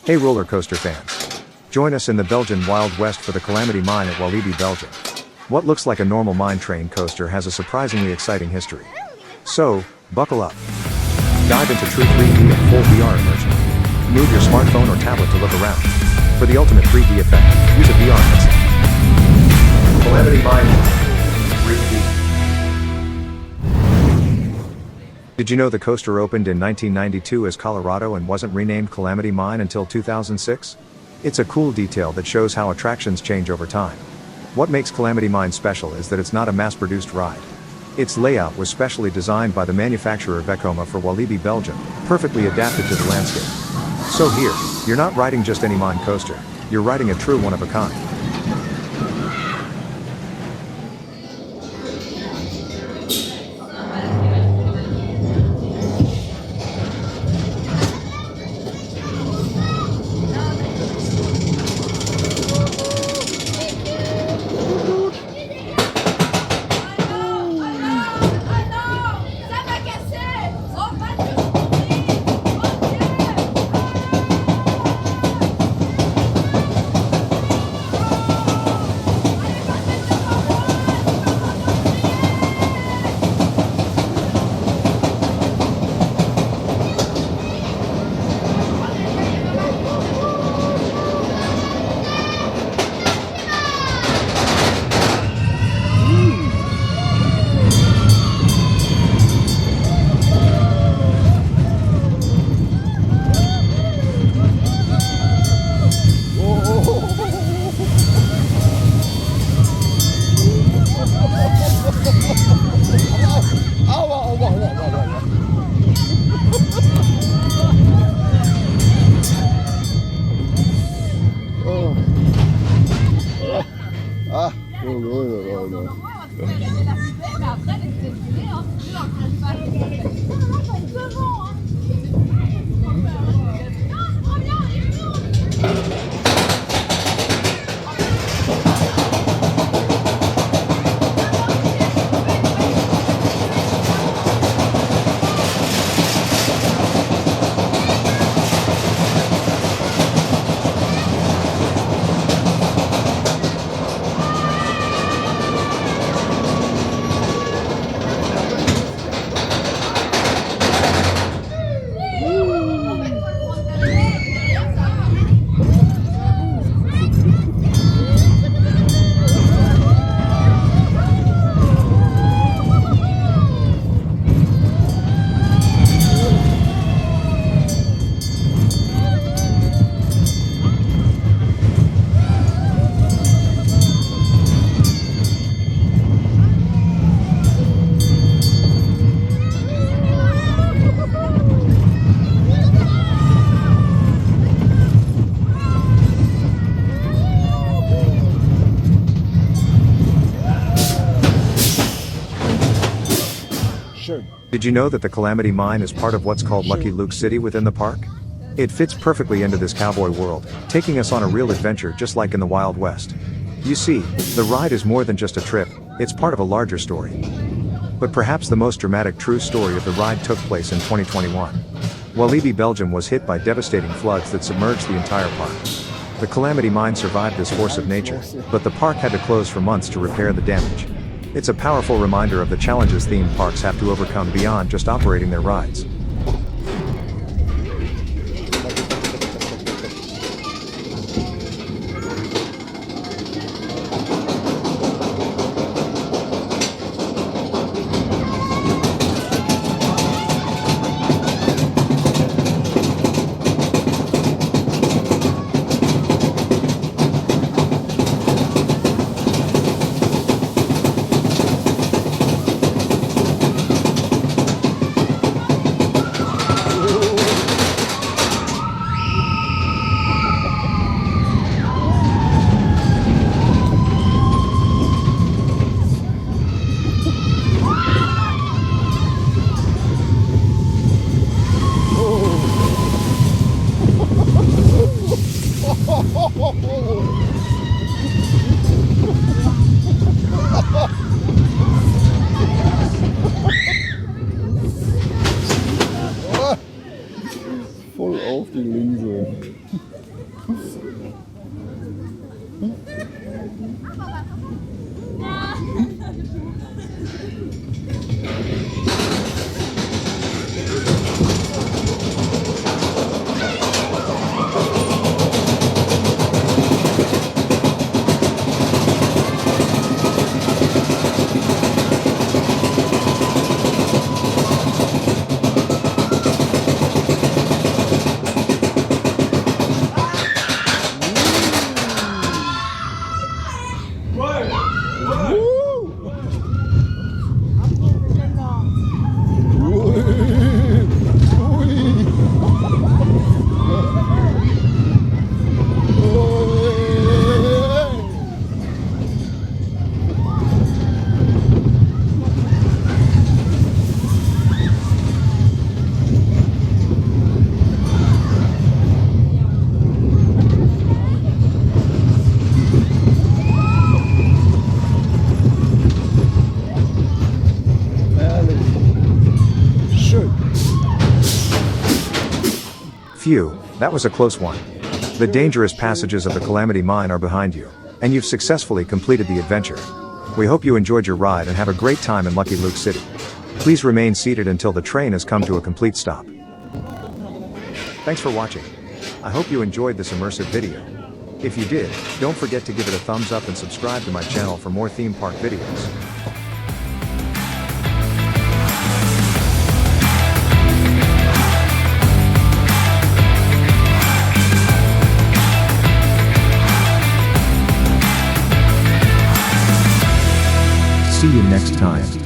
Hey roller coaster fans. Join us in the Belgian Wild West for the Calamity Mine at Walibi Belgium. What looks like a normal mine train coaster has a surprisingly exciting history. So, buckle up. Dive into true 3D and full VR immersion. Move your smartphone or tablet to look around. For the ultimate 3D effect, use a VR headset. Calamity Mine 3D. Did you know the coaster opened in 1992 as Colorado and wasn't renamed Calamity Mine until 2006? It's a cool detail that shows how attractions change over time. What makes Calamity Mine special is that it's not a mass-produced ride. Its layout was specially designed by the manufacturer Vekoma for Walibi Belgium, perfectly adapted to the landscape. So here, you're not riding just any mine coaster, you're riding a true one-of-a-kind. Did you know that the Calamity Mine is part of what's called Lucky Luke City within the park? It fits perfectly into this cowboy world, taking us on a real adventure just like in the Wild West. You see, the ride is more than just a trip, it's part of a larger story. But perhaps the most dramatic true story of the ride took place in 2021. Walibi Belgium was hit by devastating floods that submerged the entire park. The Calamity Mine survived this force of nature, but the park had to close for months to repair the damage. It's a powerful reminder of the challenges theme parks have to overcome beyond just operating their rides. Voll auf. Loser. Phew, that was a close one. The dangerous passages of the Calamity Mine are behind you, and you've successfully completed the adventure. We hope you enjoyed your ride and have a great time in Lucky Luke City. Please remain seated until the train has come to a complete stop. Thanks for watching. I hope you enjoyed this immersive video. If you did, don't forget to give it a thumbs up and subscribe to my channel for more theme park videos. See you next time.